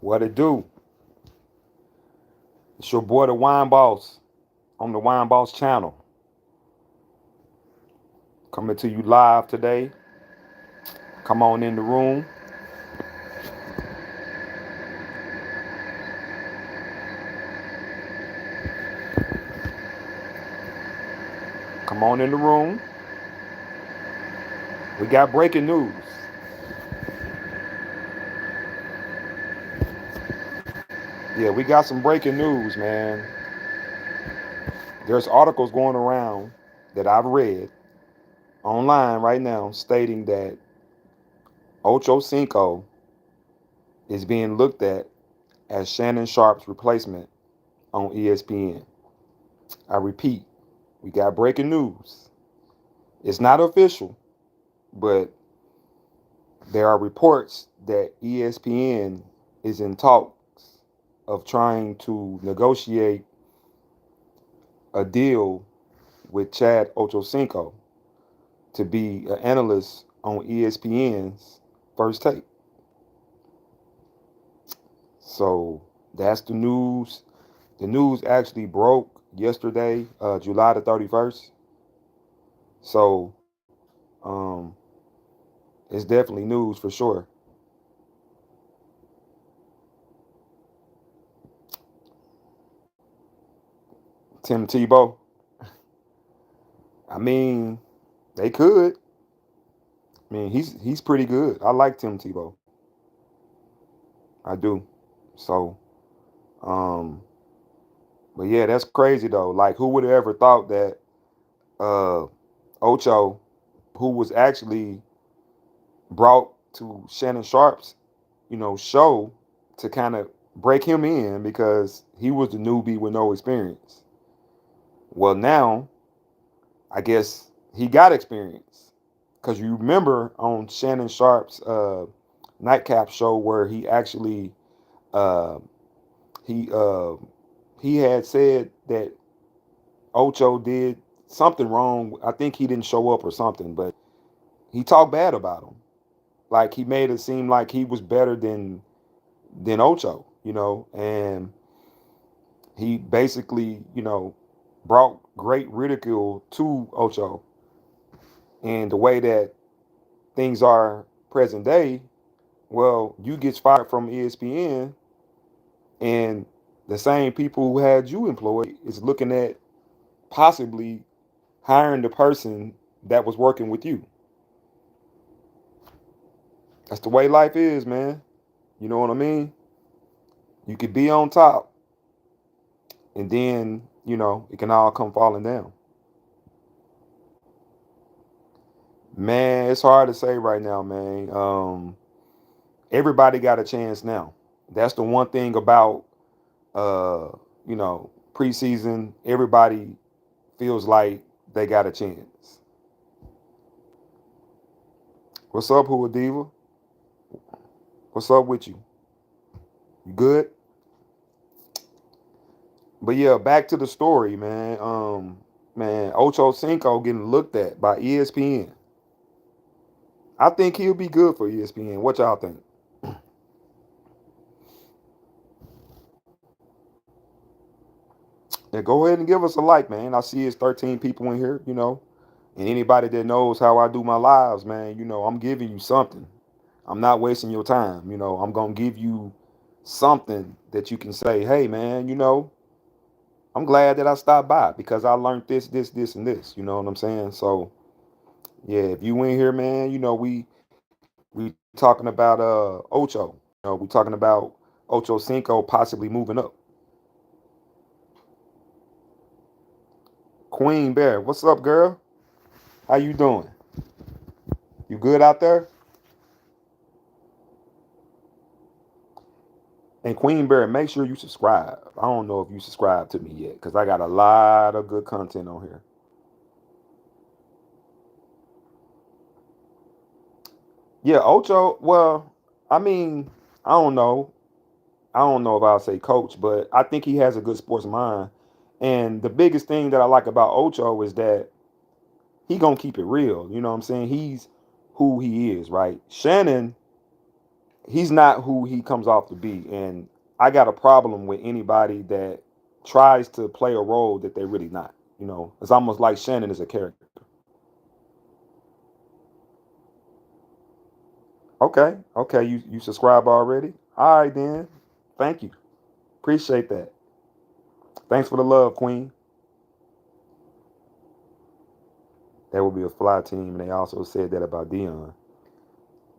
What it do? It's your boy, the Wine Boss, on the Wine Boss channel. Coming to you live today. Come on in the room. Come on in the room. We got breaking news. Yeah, we got some breaking news, man. There's articles going around that I've read online right now stating that Ochocinco is being looked at as Shannon Sharpe's replacement on ESPN. I repeat, we got breaking news. It's not official, but there are reports that ESPN is in talks of trying to negotiate a deal with Chad Ochocinco to be an analyst on ESPN's First Take. So that's the news. The news actually broke yesterday, July the 31st. So it's definitely news for sure. Tim Tebow. I mean, they could. I mean, he's pretty good. I like Tim Tebow. I do. So, um, but yeah, that's crazy though. Like, who would have ever thought that uh, Ocho, who was actually brought to Shannon Sharp's, show to kind of break him in because he was the newbie with no experience. Well, now I guess he got experience because you remember on Shannon Sharp's nightcap show where uh, he uh, he had said that Ocho did something wrong. I think he didn't show up or something, but he talked bad about him. Like he made it seem like he was better than Ocho, and he basically, brought great ridicule to Ocho. And the way that things are present day, well, you get fired from ESPN, and the same people who had you employed is looking at possibly hiring the person that was working with you. That's the way life is, man. You know what I mean? You could be on top, and then it can all come falling down. Man, it's hard to say right now, man. Everybody got a chance now. That's the one thing about preseason. Everybody feels like they got a chance. What's up, Hua Diva? What's up with you? You good? But yeah, back to the story, man. Man, Ocho Cinco getting looked at by ESPN. I think he'll be good for ESPN. What y'all think? Yeah, go ahead and give us a like, man. I see it's 13 people in here. And anybody that knows how I do my lives, man, I'm giving you something. I'm not wasting your time. I'm gonna give you something that you can say, hey man, I'm glad that I stopped by because I learned this, and this. You know what I'm saying? So yeah, if you in here, man, we talking about Ocho. We talking about Ocho Cinco possibly moving up. Queen Bear, what's up, girl? How you doing? You good out there? And Queen Bear, make sure you subscribe. I don't know if you subscribe to me yet, because I got a lot of good content on here. Yeah, Ocho, well, I mean, I don't know. I don't know if I'll say coach, but I think he has a good sports mind. And the biggest thing that I like about Ocho is that he gonna keep it real. You know what I'm saying? He's who he is, right? Shannon he's not who he comes off to be. And I got a problem with anybody that tries to play a role that they're really not. It's almost like Shannon is a character. Okay, okay, you subscribe already? All right then. Thank you. Appreciate that. Thanks for the love, Queen. That would be a fly team, and they also said that about Dion.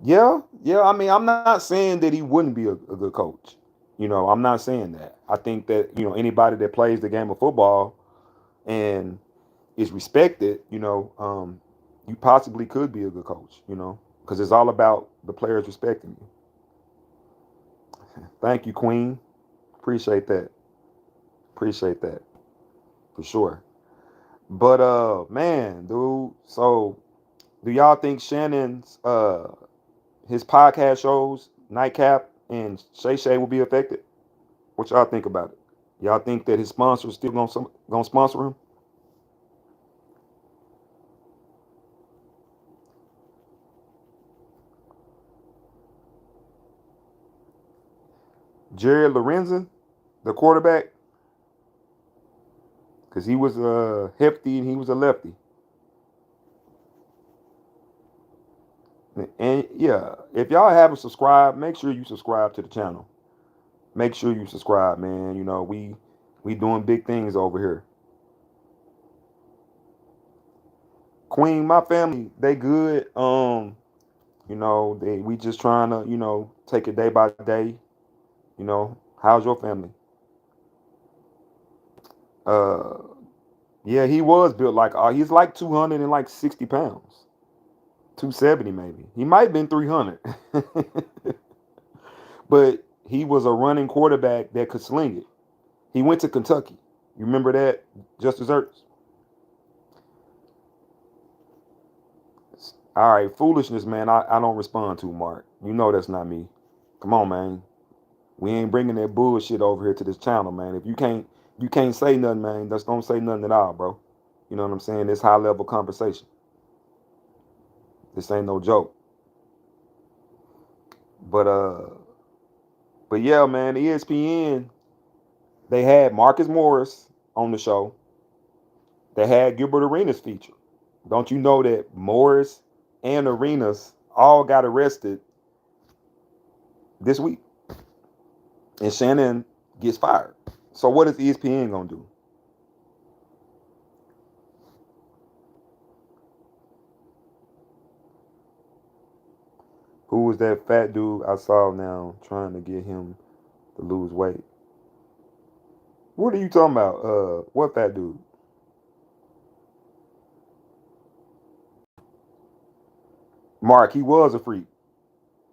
Yeah, yeah. I mean, I'm not saying that he wouldn't be a good coach. I'm not saying that. I think that anybody that plays the game of football and is respected, you possibly could be a good coach. Because it's all about the players respecting you. Thank you, Queen. Appreciate that. Appreciate that for sure. But man, dude. So, do y'all think Shannon's his podcast shows, Nightcap and Shay Shay, will be affected? What y'all think about it? Y'all think that his sponsors still gonna sponsor him? Jared Lorenzen, the quarterback, because he was hefty and he was a lefty. And yeah, if y'all haven't subscribed, make sure you subscribe to the channel. Make sure you subscribe, man. We doing big things over here. Queen, my family, they good. We just trying to, take it day by day. How's your family? Uh, yeah, he was built like he's like 260 pounds, 270 maybe. He might have been 300, but he was a running quarterback that could sling it. He went to Kentucky. You remember that, Justice Ertz? All right, foolishness, man. I don't respond to, Mark. You know that's not me. Come on, man. We ain't bringing that bullshit over here to this channel, man. If you can't say nothing, man. Just don't say nothing at all, bro. You know what I'm saying? It's high level conversation. This ain't no joke. But but yeah, man, ESPN, they had Marcus Morris on the show. They had Gilbert Arenas feature. Don't you know that Morris and Arenas all got arrested this week? And Shannon gets fired. So what is ESPN gonna do? Who was that fat dude I saw now trying to get him to lose weight? What are you talking about? What fat dude? Mark, he was a freak.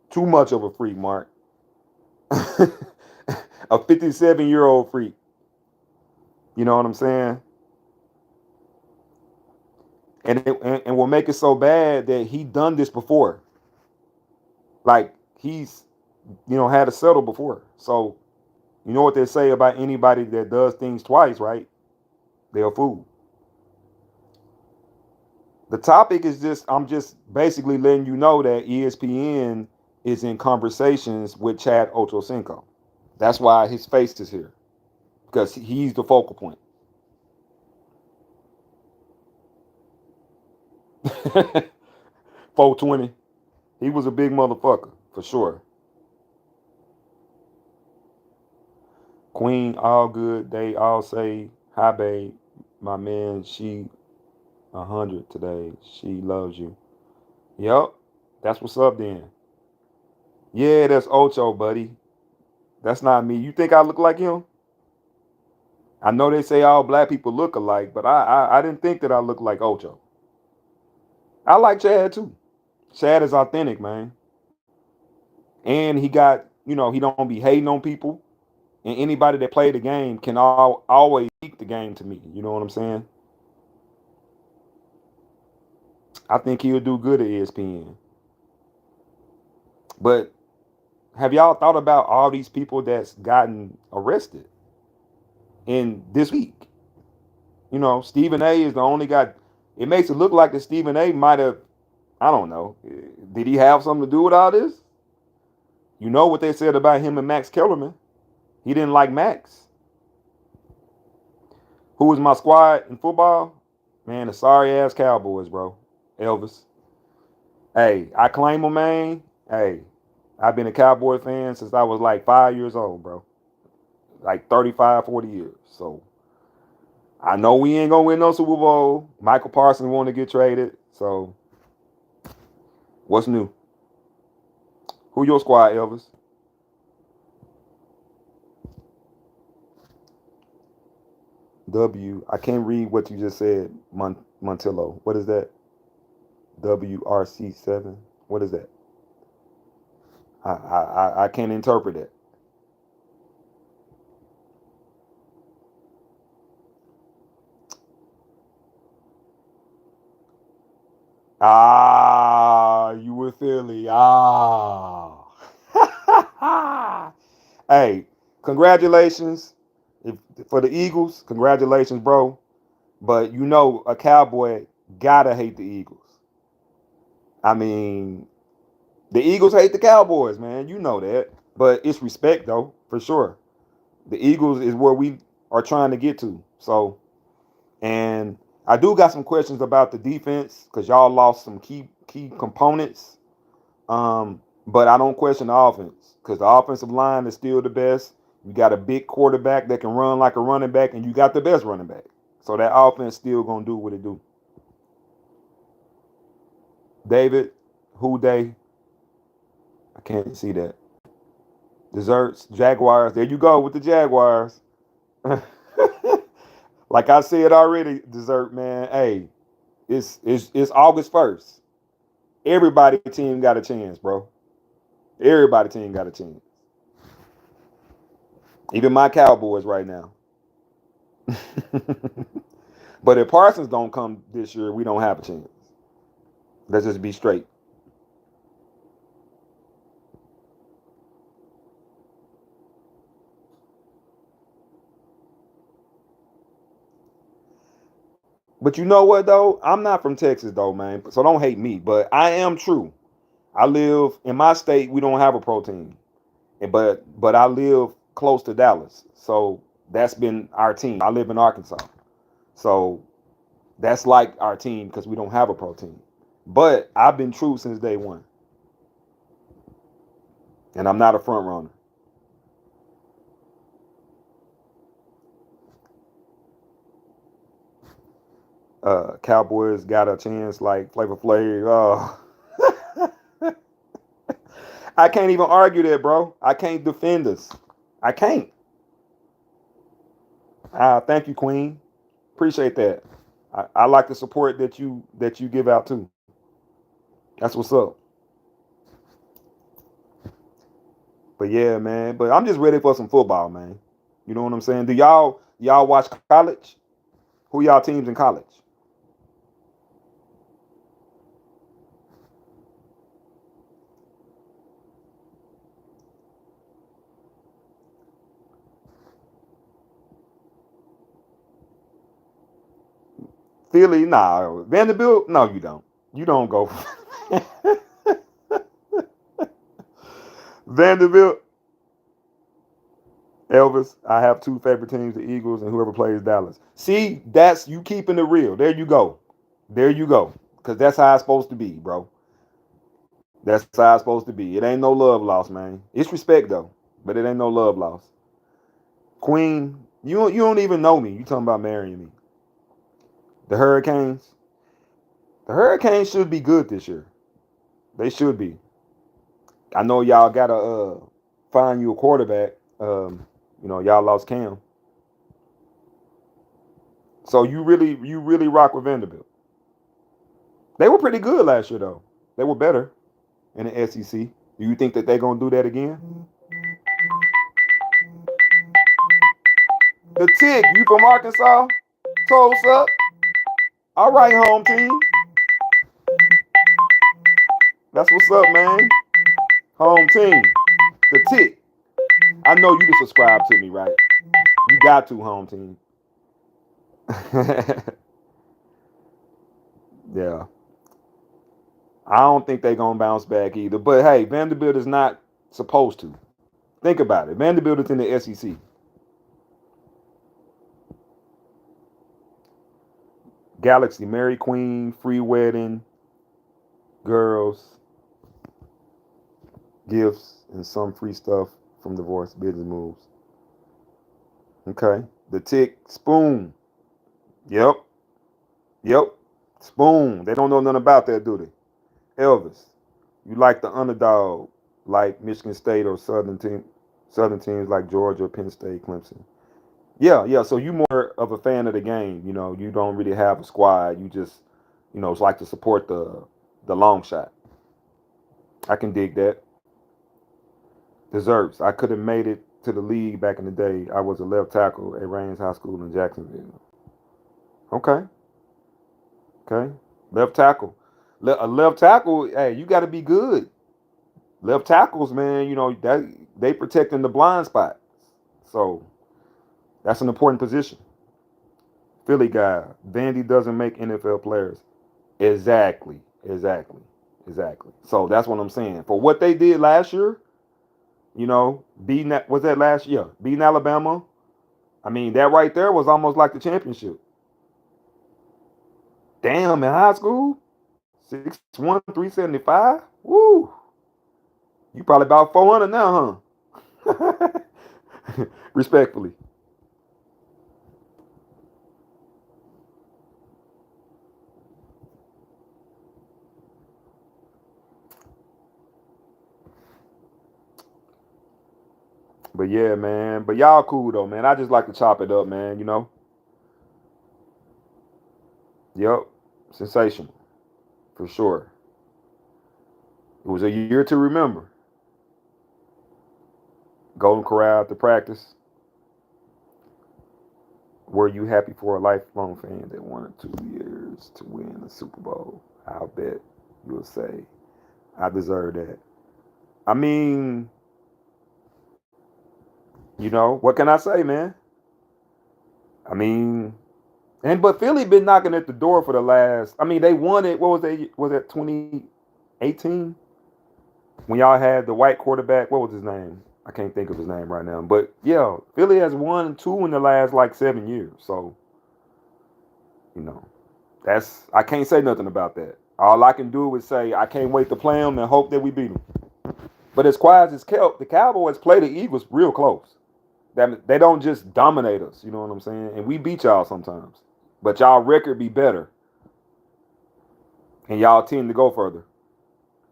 Too much of a freak, Mark. A 57-year-old freak. You know what I'm saying? And will make it so bad that he done this before. Like he's had to settle before. So you know what they say about anybody that does things twice, right? They're a fool. The topic is just I'm just basically letting you know that ESPN is in conversations with Chad Ochocinco. That's why his face is here because he's the focal point. 420. He was a big motherfucker for sure. Queen, all good. They all say hi, babe. My man, she 100 today. She loves you. Yep, that's what's up then. Yeah, that's Ocho, buddy. That's not me. You think I look like him? I know they say all black people look alike, but I didn't think that I looked like Ocho. I like Chad too. Chad is authentic, man. And he don't be hating on people. And anybody that played the game can always speak the game to me. You know what I'm saying? I think he'll do good at ESPN. But have y'all thought about all these people that's gotten arrested in this week? Stephen A is the only guy. It makes it look like that Stephen A might have, I don't know, did he have something to do with all this? You know what they said about him and Max Kellerman. He didn't like Max. Who was my squad in football? Man, the sorry ass Cowboys, bro. Elvis. Hey, I claim them, man. Hey, I've been a Cowboy fan since I was like 5 years old, bro. Like 35, 40 years. So I know we ain't gonna win no Super Bowl. Michael Parsons want to get traded. So what's new? Who your squad, Elvis? W. I can't read what you just said, Montillo. What is that? WRC7. What is that? I can't interpret it. Ah, you with Philly. Ah. Hey, congratulations if, for the Eagles. Congratulations, bro. But you know, a Cowboy gotta hate the Eagles. I mean, the Eagles hate the Cowboys, man. You know that. But it's respect, though, for sure. The Eagles is where we are trying to get to. So, and I do got some questions about the defense because y'all lost some key components. But I don't question the offense because the offensive line is still the best. You got a big quarterback that can run like a running back, and you got the best running back. So that offense still gonna do what it do. David, who they? I can't see that. Desserts, Jaguars. There you go with the Jaguars. Like I said already, dessert man. Hey, it's August 1st. Everybody team got a chance, bro. Everybody team got a chance. Even my Cowboys right now. But if Parsons don't come this year, we don't have a chance. Let's just be straight. But you know what though? I'm not from Texas though, man. So don't hate me. But I am true. I live in my state. We don't have a pro team, but I live close to Dallas, so that's been our team. I live in Arkansas, so that's like our team because we don't have a pro team. But I've been true since day one, and I'm not a front runner. Cowboys got a chance like Flavor Flav. I can't even argue that, bro. I can't defend us. I can't. Thank you, Queen. Appreciate that. I like the support that you give out too. That's what's up. But yeah, man. But I'm just ready for some football, man. You know what I'm saying? Do y'all watch college? Who y'all teams in college? Philly, nah. Vanderbilt, no, you don't. You don't go. Vanderbilt, Elvis. I have two favorite teams: the Eagles and whoever plays Dallas. See, that's you keeping it real. There you go. There you go. Cause that's how it's supposed to be, bro. That's how it's supposed to be. It ain't no love lost, man. It's respect though, but it ain't no love lost. Queen, you don't even know me. You talking about marrying me? The Hurricanes. The Hurricanes should be good this year. They should be. I know y'all gotta find you a quarterback. Y'all lost Cam, so you really rock with Vanderbilt. They were pretty good last year though. They were better in the SEC. Do you think that they're gonna do that again? The Tick, you from Arkansas? Toast up. All right, home team. That's what's up, man. Home team. The Tick. I know you to subscribe to me, right? You got to, home team. Yeah. I don't think they're gonna bounce back either. But hey, Vanderbilt is not. Supposed to. Think about it. Vanderbilt is in the SEC. Galaxy, Mary Queen, free wedding, girls, gifts, and some free stuff from divorce, business moves. Okay. The Tick, Spoon. Yep. Yep. Spoon. They don't know nothing about that, do they? Elvis. You like the underdog, like Michigan State or Southern teams like Georgia, Penn State, Clemson. Yeah, yeah. So you more of a fan of the game. You know, you don't really have a squad. You just, it's like to support the long shot. I can dig that. Deserves. I could have made it to the league back in the day. I was a left tackle at Rains High School in Jacksonville. Okay, okay. Left tackle. A left tackle. Hey, you got to be good. Left tackles, man. That they protecting the blind spot. So that's an important position. Philly guy. Vandy doesn't make NFL players. Exactly. Exactly. Exactly. So that's what I'm saying. For what they did last year, was that last year? Beating Alabama. I mean, that right there was almost like the championship. Damn, in high school, 6'1", 375. Woo! You probably about 400 now, huh? Respectfully. But yeah, man. But y'all cool though, man. I just like to chop it up, man. Yep. Sensational. For sure. It was a year to remember. Golden Corral to practice. Were you happy for a lifelong fan that wanted 2 years to win the Super Bowl? I'll bet you'll say, I deserve that. I mean, what can I say, man? I mean, but Philly been knocking at the door for the last. I mean, they won it. What was they? Was it 2018 when y'all had the white quarterback? What was his name? I can't think of his name right now. But yeah, Philly has won two in the last like 7 years. So you know, I can't say nothing about that. All I can do is say I can't wait to play them and hope that we beat them. But as quiet as it's kept, the Cowboys play the Eagles real close. That they don't just dominate us. You know what I'm saying? And we beat y'all sometimes. But y'all record be better, and y'all tend to go further.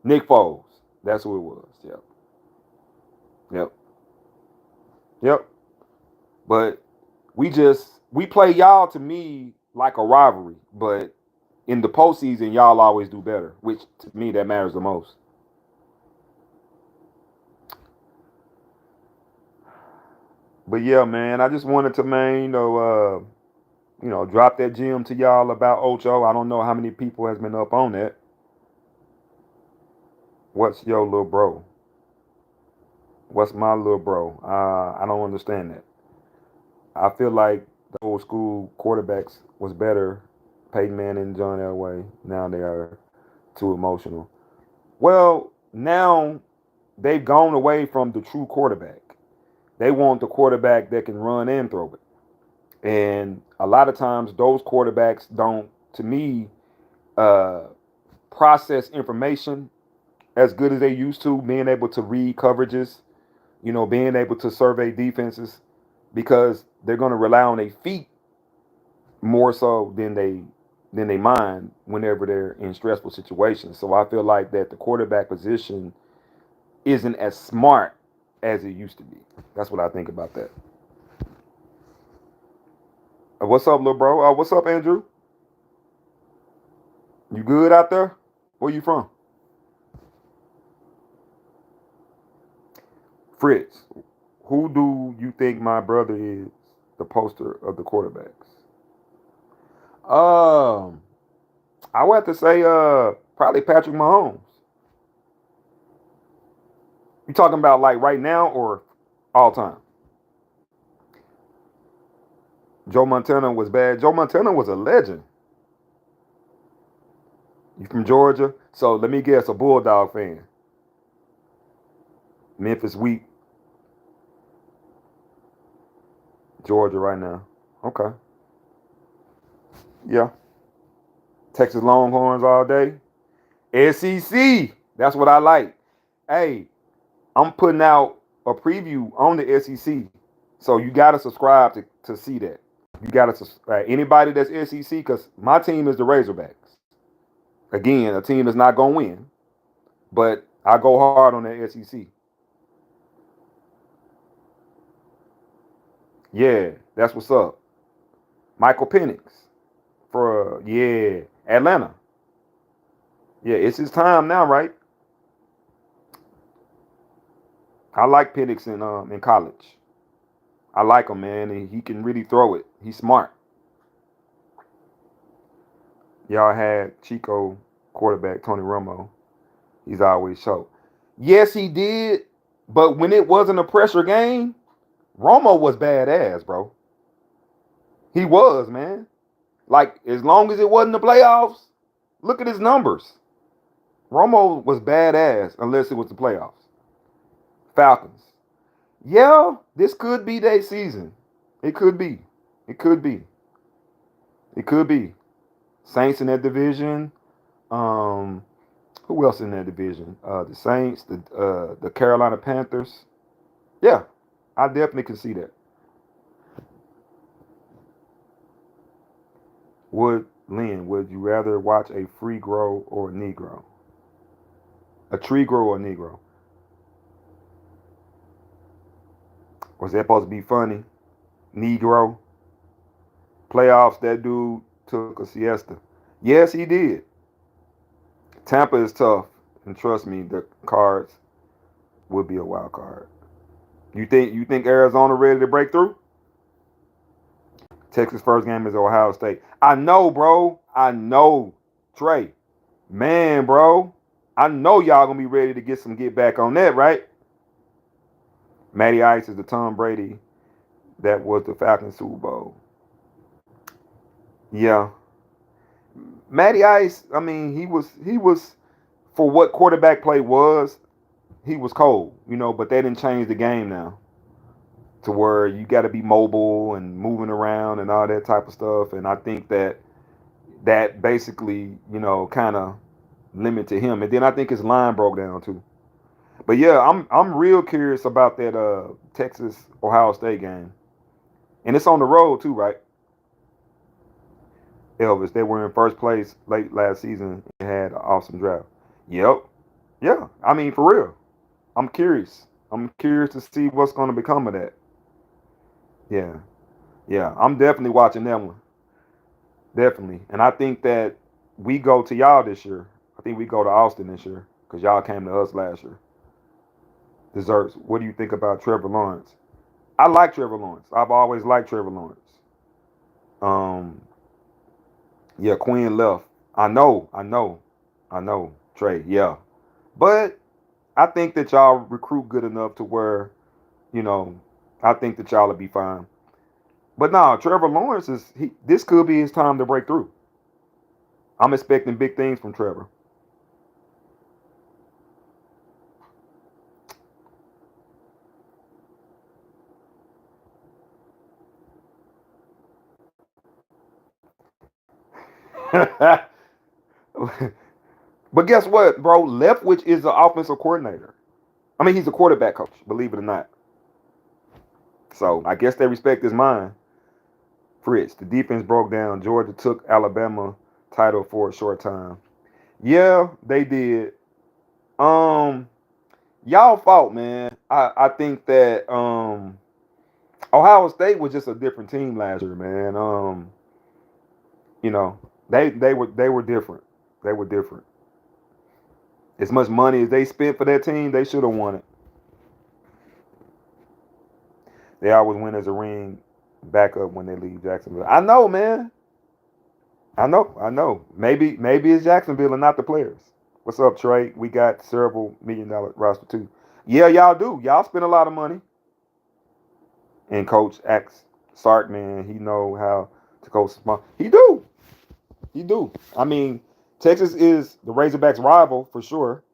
Nick Foles, that's who it was. Yep, yep, yep. But we play y'all to me like a rivalry. But in the postseason, y'all always do better, which to me that matters the most. But yeah, man, I just wanted to, man, drop that gem to y'all about Ocho. I don't know how many people has been up on that. What's your little bro? What's my little bro? I don't understand that. I feel like the old school quarterbacks was better. Peyton Manning, John Elway. Now they are too emotional. Well, now they've gone away from the true quarterback. They want the quarterback that can run and throw it. And a lot of times, those quarterbacks don't, to me, uh, process information as good as they used to, being able to read coverages, being able to survey defenses, because they're going to rely on their feet more so than they mind whenever they're in stressful situations. So I feel like that the quarterback position isn't as smart as it used to be. That's what I think about that. What's up, little bro? What's up, Andrew? You good out there? Where you from? Fritz. Who do you think my brother is? The poster of the quarterbacks. Um, I would have to say probably Patrick Mahomes. You talking about like right now or all time? Joe Montana was bad. Joe Montana was a legend. You from Georgia? So let me guess, a Bulldog fan. Memphis weak. Georgia right now. Okay. Yeah. Texas Longhorns all day. SEC. That's what I like. Hey, I'm putting out a preview on the SEC. So you got to subscribe to see that. You got to subscribe. Anybody that's SEC, because my team is the Razorbacks. Again, a team that's not going to win, but I go hard on the SEC. Yeah, that's what's up. Michael Penix for, yeah, Atlanta. Yeah, it's his time now, right? I like Penix in college. I like him, man, and he can really throw it. He's smart. Y'all had Chico quarterback Tony Romo. He's always show. Yes, he did, but when it wasn't a pressure game, Romo was badass, bro. He was, man. Like as long as it wasn't the playoffs, look at his numbers. Romo was badass unless it was the playoffs. Falcons. Yeah, this could be their season. It could be. It could be. It could be. Saints in that division. Um, who else in that division? The Saints, the Carolina Panthers. Yeah, I definitely can see that. Would you rather watch a free grow or a Negro? A tree grow or a Negro? Was that supposed to be funny? Negro. Playoffs, that dude took a siesta. Yes, he did. Tampa is tough, and trust me, the Cards will be a wild card. You think Arizona ready to break through? Texas first game is Ohio State. I know, bro. I know, Trey. Man, bro. I know y'all gonna be ready to get back on that, right? Matty Ice is the Tom Brady that was the Falcons Super Bowl. Yeah, Matty Ice. I mean, he was for what quarterback play was. He was cold, but they didn't change the game now to where you got to be mobile and moving around and all that type of stuff. And I think that basically, kind of limited him. And then I think his line broke down too. But yeah, I'm real curious about that Texas Ohio State game, and it's on the road too, right? Elvis, they were in first place late last season and had an awesome draft. Yep, yeah. I mean, for real, I'm curious. I'm curious to see what's going to become of that. Yeah, yeah. I'm definitely watching that one. Definitely, and I think that we go to y'all this year. I think we go to Austin this year because y'all came to us last year. Desserts. What do you think about Trevor Lawrence? I like Trevor Lawrence. I've always liked Trevor Lawrence. Um, yeah, Quinn left. I know, Trey. Yeah, but I think that y'all recruit good enough to where you know I think that y'all will be fine. But no, Trevor Lawrence is he. This could be his time to break through. I'm expecting big things from Trevor. But guess what, bro? Leftwich is the offensive coordinator. I mean, he's a quarterback coach, believe it or not. So I guess they respect his mind. Fritz, the defense broke down. Georgia took Alabama title for a short time. Yeah, they did. Um, y'all fault, man. I think that Ohio State was just a different team last year, man. You know, they were different. They were different. As much money as they spent for that team, they should have won it. They always win as a ring backup when they leave Jacksonville. I know, man. I know. Maybe it's Jacksonville and not the players. What's up, Trey? We got several $1 million roster too. Yeah, y'all do. Y'all spend a lot of money. And Coach acts Sark, man. He know how to coach small. He do. He do. I mean, Texas is the Razorbacks' rival for sure.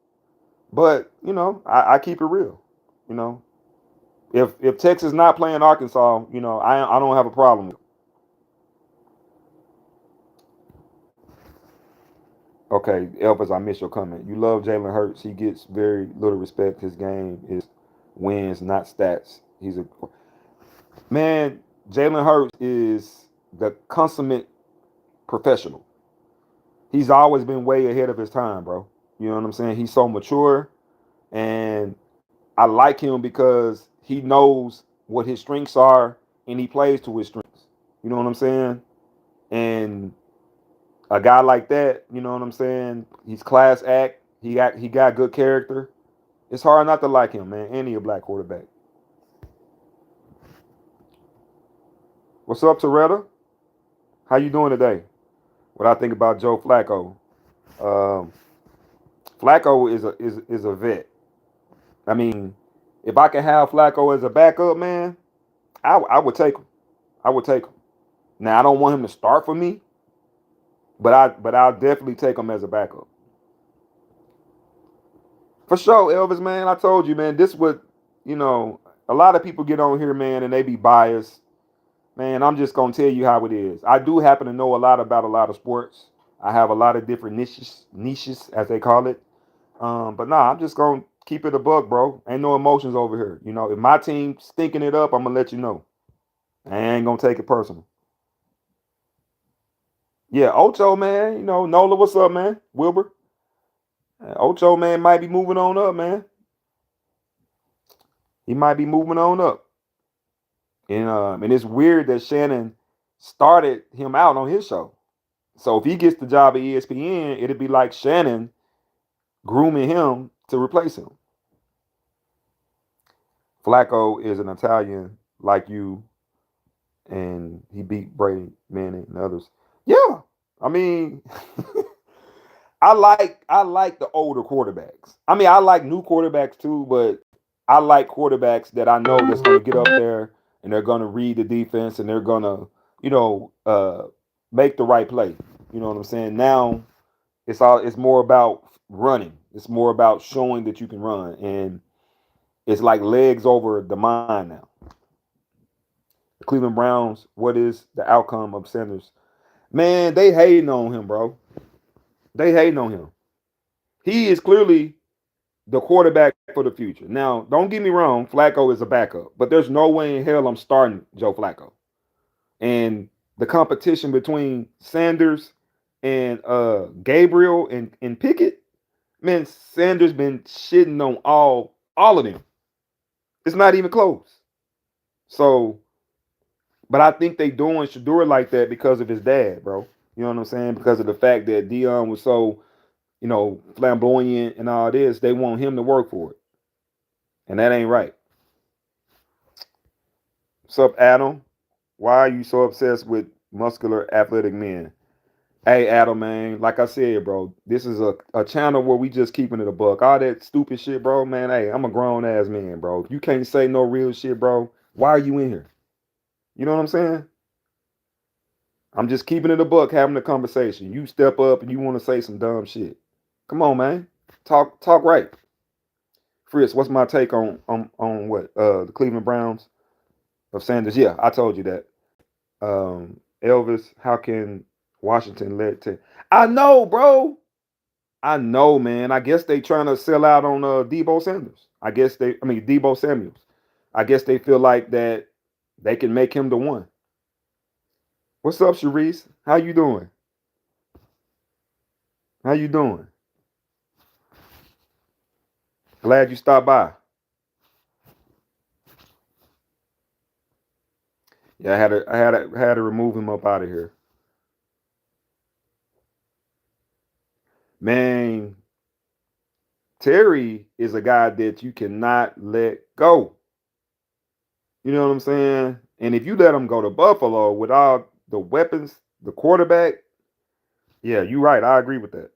But I keep it real. You know, if Texas not playing Arkansas, I don't have a problem with it. Okay, Elvis, I miss your comment. You love Jalen Hurts. He gets very little respect. His game is wins, not stats. He's a man. Jalen Hurts is the consummate professional. He's always been way ahead of his time, bro. You know what I'm saying? He's so mature, and I like him because he knows what his strengths are and he plays to his strengths. You know what I'm saying? And a guy like that, you know what I'm saying? He's class act. He got good character. It's hard not to like him, man. And he a black quarterback. What's up, Toretta? How you doing today? What I think about Joe Flacco? Um, Flacco is a vet. I mean, if I could have Flacco as a backup, man, I would take him. I would take him. Now I don't want him to start for me, but I'll definitely take him as a backup. For sure, Elvis, man. I told you, man, this would, you know, a lot of people get on here, man, and they be biased. Man, I'm just gonna tell you how it is. I do happen to know a lot about a lot of sports. I have a lot of different niches as they call it. But nah, I'm just gonna keep it a buck, bro. Ain't no emotions over here. If my team stinking it up, I'm gonna let you know. I ain't gonna take it personal. Yeah, Ocho, man. Nola, what's up, man? Wilbur. Ocho, man, might be moving on up, man. He might be moving on up. And it's weird that Shannon started him out on his show. So if he gets the job at ESPN, it'd be like Shannon grooming him to replace him. Flacco is an Italian like you, and he beat Brady, Manning, and others. Yeah, I mean, I like the older quarterbacks. I mean, I like new quarterbacks too, but I like quarterbacks that I know that's going to get up there and they're going to read the defense and they're going to, you know, uh, make the right play. You know what I'm saying? Now it's more about running. It's more about showing that you can run, and it's like legs over the mind now. The Cleveland Browns. What is the outcome of Sanders? Man, they hating on him, bro. They hating on him. He is clearly the quarterback for the future. Now, don't get me wrong, Flacco is a backup, but there's no way in hell I'm starting Joe Flacco. And the competition between Sanders and Gabriel and Pickett, man, Sanders been shitting on all of them. It's not even close. So, but I think they doing Shador like that because of his dad, bro. You know what I'm saying? Because of the fact that Dion was so, flamboyant and all this, they want him to work for it. And that ain't right. What's up, Adam? Why are you so obsessed with muscular athletic men? Hey, Adam, man, like I said, bro, this is a channel where we just keeping it a buck. All that stupid shit, bro, man, hey, I'm a grown ass man, bro. If you can't say no real shit, bro, why are you in here? You know what I'm saying? I'm just keeping it a buck, having a conversation. You step up and you want to say some dumb shit. Come on, man. Talk right. Fritz, what's my take on what? The Cleveland Browns of Sanders? Yeah, I told you that. Elvis, how can Washington let to I know, bro. I know, man. I guess they trying to sell out on Debo Sanders. Debo Samuels. I guess they feel like that they can make him the one. What's up, Sharice? How you doing? How you doing? Glad you stopped by. Yeah, I had to remove him up out of here. Man, Terry is a guy that you cannot let go. You know what I'm saying? And if you let him go to Buffalo with all the weapons, the quarterback, yeah, you're right. I agree with that.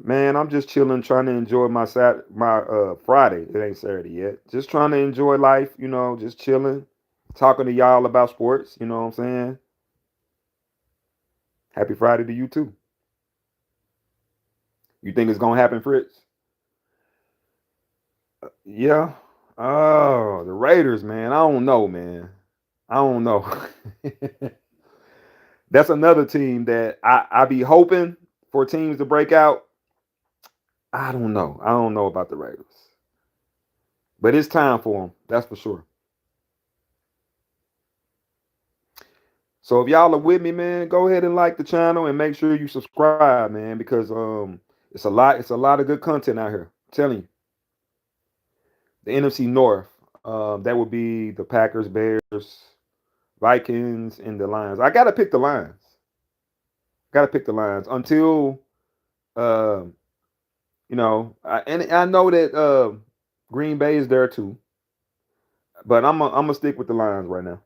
Man, I'm just chilling, trying to enjoy my Friday. It ain't Saturday yet. Just trying to enjoy life, just chilling, talking to y'all about sports. You know what I'm saying? Happy Friday to you too. You think it's gonna happen, Fritz? Yeah. Oh, the Raiders, man. I don't know, man. I don't know. That's another team that I be hoping for teams to break out. I don't know. I don't know about the Raiders, but it's time for them. That's for sure. So if y'all are with me, man, go ahead and like the channel and make sure you subscribe, man, because it's a lot of good content out here. I'm telling you, the NFC North, that would be the Packers, Bears, Vikings, and the Lions. I gotta pick the Lions. Gotta pick the Lions until uh, and I know that Green Bay is there too, but I'm gonna stick with the Lions right now.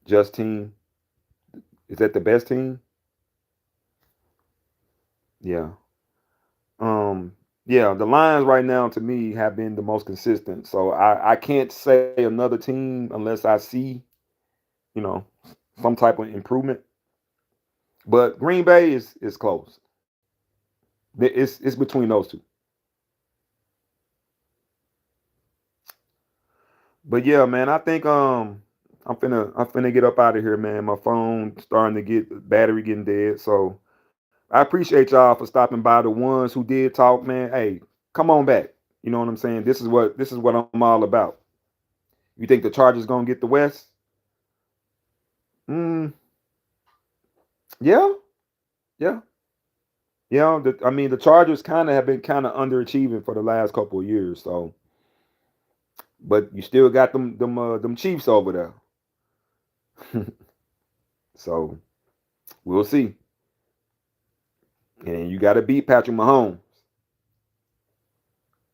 Just team, is that the best team? Yeah. Um, yeah, the Lions right now to me have been the most consistent. So I can't say another team unless I see, you know, some type of improvement. But Green Bay is close. It's between those two. But yeah, man, I think I'm finna get up out of here, man. My phone starting to get battery getting dead. So I appreciate y'all for stopping by. The ones who did talk, man. Hey, come on back. You know what I'm saying? This is what I'm all about. You think the Chargers gonna get the West? Mm, yeah, yeah, yeah. I mean, the Chargers kind of have been kind of underachieving for the last couple of years. So, but you still got them Chiefs over there. So we'll see. And you got to beat Patrick Mahomes.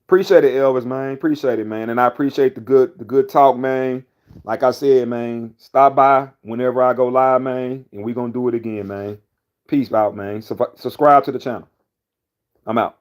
Appreciate it, Elvis, man. Appreciate it, man. And I appreciate the good talk, man. Like I said, man, stop by whenever I go live, man, and we gonna do it again, man. Peace out, man. Subscribe to the channel. I'm out.